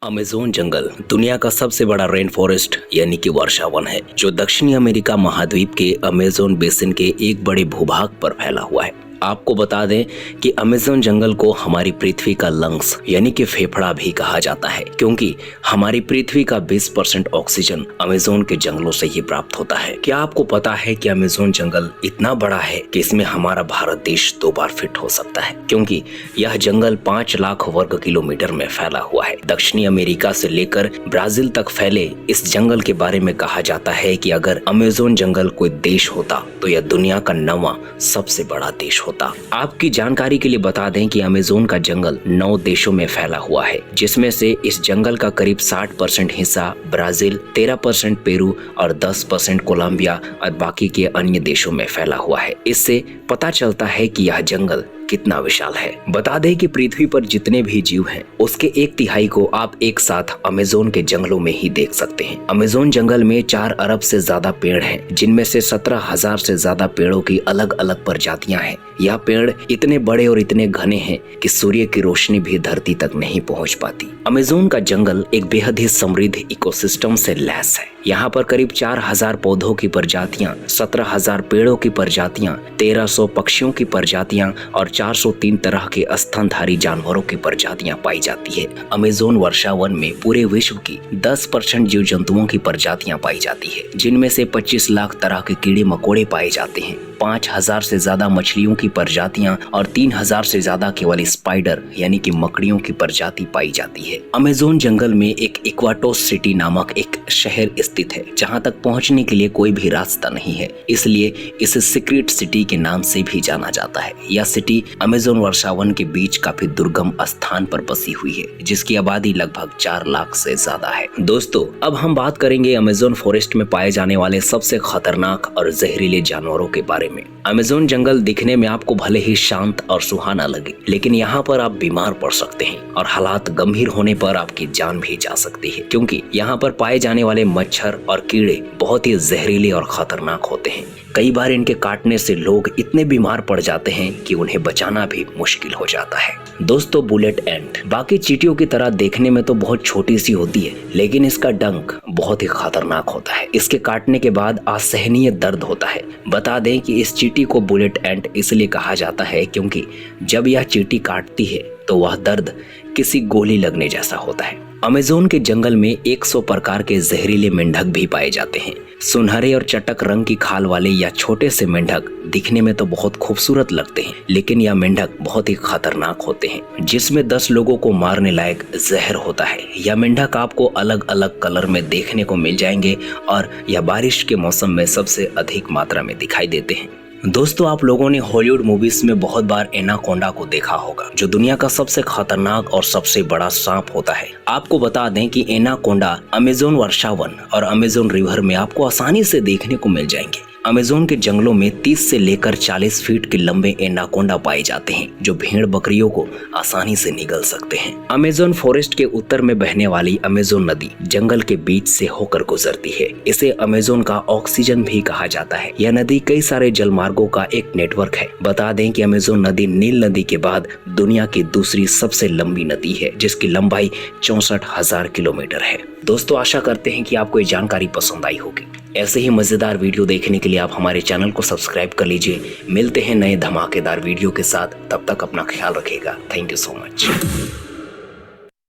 Amazon जंगल दुनिया का सबसे बड़ा रेन फॉरेस्ट यानी कि वर्षा वन है जो दक्षिणी अमेरिका महाद्वीप के अमेज़न बेसिन के एक बड़े भूभाग पर फैला हुआ है। आपको बता दें कि अमेज़न जंगल को हमारी पृथ्वी का लंग्स यानी कि फेफड़ा भी कहा जाता है, क्योंकि हमारी पृथ्वी का 20% ऑक्सीजन अमेज़न के जंगलों से ही प्राप्त होता है। क्या आपको पता है कि अमेज़न जंगल इतना बड़ा है कि इसमें हमारा भारत देश 2 बार फिट हो सकता है, क्योंकि यह जंगल 5 लाख वर्ग किलोमीटर में फैला हुआ है। दक्षिणी अमेरिका से लेकर ब्राजील तक फैले इस जंगल के बारे में कहा जाता है कि अगर अमेज़न जंगल कोई देश होता तो यह दुनिया का 9वां सबसे बड़ा देश होता। आपकी जानकारी के लिए बता दें कि अमेज़न का जंगल 9 देशों में फैला हुआ है, जिसमें से इस जंगल का करीब 60% हिस्सा ब्राजील, 13% पेरू और 10% कोलंबिया और बाकी के अन्य देशों में फैला हुआ है। इससे पता चलता है कि यह जंगल कितना विशाल है। बता दें कि पृथ्वी पर जितने भी जीव हैं, उसके 1/3 को आप एक साथ अमेज़न के जंगलों में ही देख सकते हैं। अमेज़न जंगल में 4 अरब से ज्यादा पेड़ हैं, जिनमें से 17,000 से ज्यादा पेड़ों की अलग अलग प्रजातियां हैं। यह पेड़ इतने बड़े और इतने घने हैं कि सूर्य की रोशनी भी धरती तक नहीं पहुंच पाती। अमेज़न का जंगल एक बेहद ही समृद्ध इकोसिस्टम से लैस है। यहाँ पर करीब 4,000 पौधों की प्रजातियां, 17,000 पेड़ों की प्रजातियां, 1,300 पक्षियों की प्रजातियां और 403 तरह के स्तनधारी जानवरों की प्रजातियां पाई जाती है। अमेज़न वर्षा वन में पूरे विश्व की 10% जीव जंतुओं की प्रजातियां पाई जाती है, जिनमें से 25 लाख तरह के कीड़े मकोड़े पाए जाते हैं, 5,000 से ज्यादा मछलियों की प्रजातियां और 3,000 से ज्यादा केवल स्पाइडर यानी कि मकड़ियों की प्रजाति पाई जाती है। अमेज़न जंगल में एक इक्वाटोस सिटी नामक एक शहर स्थित है, जहां तक पहुंचने के लिए कोई भी रास्ता नहीं है, इसलिए इसे सीक्रेट सिटी के नाम से भी जाना जाता है। यह सिटी अमेज़न वर्षा वन के बीच काफी दुर्गम स्थान पर बसी हुई है, जिसकी आबादी लगभग 4 लाख से ज्यादा है। दोस्तों, अब हम बात करेंगे अमेज़न फॉरेस्ट में पाए जाने वाले सबसे खतरनाक और जहरीले जानवरों के बारे में। अमेज़न जंगल दिखने में आपको भले ही शांत और सुहाना लगे, लेकिन यहाँ पर आप बीमार पड़ सकते हैं और हालात गंभीर होने पर आपकी जान भी जा सकती है, क्योंकि यहाँ पर पाए जाने वाले मच्छर और कीड़े बहुत ही जहरीले और खतरनाक होते हैं। कई बार इनके काटने से लोग इतने बीमार पड़ जाते हैं कि उन्हें बचाना भी मुश्किल हो जाता है। दोस्तों, बुलेट एंट बाकी चींटियों की तरह देखने में तो बहुत छोटी सी होती है, लेकिन इसका डंक बहुत ही खतरनाक होता है। इसके काटने के बाद असहनीय दर्द होता है। बता दें कि इस चींटी को बुलेट एंट इसलिए कहा जाता है क्योंकि जब यह चींटी काटती है तो वह दर्द किसी गोली लगने जैसा होता है। अमेज़न के जंगल में 100 प्रकार के जहरीले मेंढक भी पाए जाते हैं। सुनहरे और चटक रंग की खाल वाले या छोटे से मेंढक दिखने में तो बहुत खूबसूरत लगते हैं, लेकिन यह मेंढक बहुत ही खतरनाक होते हैं, जिसमें 10 लोगों को मारने लायक जहर होता है। यह मेंढक आपको अलग अलग कलर में देखने को मिल जाएंगे और यह बारिश के मौसम में सबसे अधिक मात्रा में दिखाई देते हैं। दोस्तों, आप लोगों ने हॉलीवुड मूवीज में बहुत बार एनाकोंडा को देखा होगा, जो दुनिया का सबसे खतरनाक और सबसे बड़ा सांप होता है। आपको बता दें कि एनाकोंडा अमेज़न वर्षा वन और अमेज़न रिवर में आपको आसानी से देखने को मिल जाएंगे। अमेज़न के जंगलों में 30 से लेकर 40 फीट के लंबे एनाकोंडा पाए जाते हैं, जो भेड़ बकरियों को आसानी से निगल सकते हैं। अमेज़न फॉरेस्ट के उत्तर में बहने वाली अमेज़न नदी जंगल के बीच से होकर गुजरती है। इसे अमेज़न का ऑक्सीजन भी कहा जाता है। यह नदी कई सारे जलमार्गों का एक नेटवर्क है। बता दें कि अमेज़न नदी नील नदी के बाद दुनिया की दूसरी सबसे लंबी नदी है, जिसकी लंबाई 64,000 किलोमीटर है। दोस्तों, आशा करते हैं कि आपको ये जानकारी पसंद आई होगी। ऐसे ही मजेदार वीडियो देखने के लिए आप हमारे चैनल को सब्सक्राइब कर लीजिए। मिलते हैं नए धमाकेदार वीडियो के साथ, तब तक अपना ख्याल रखिएगा। Thank you so much.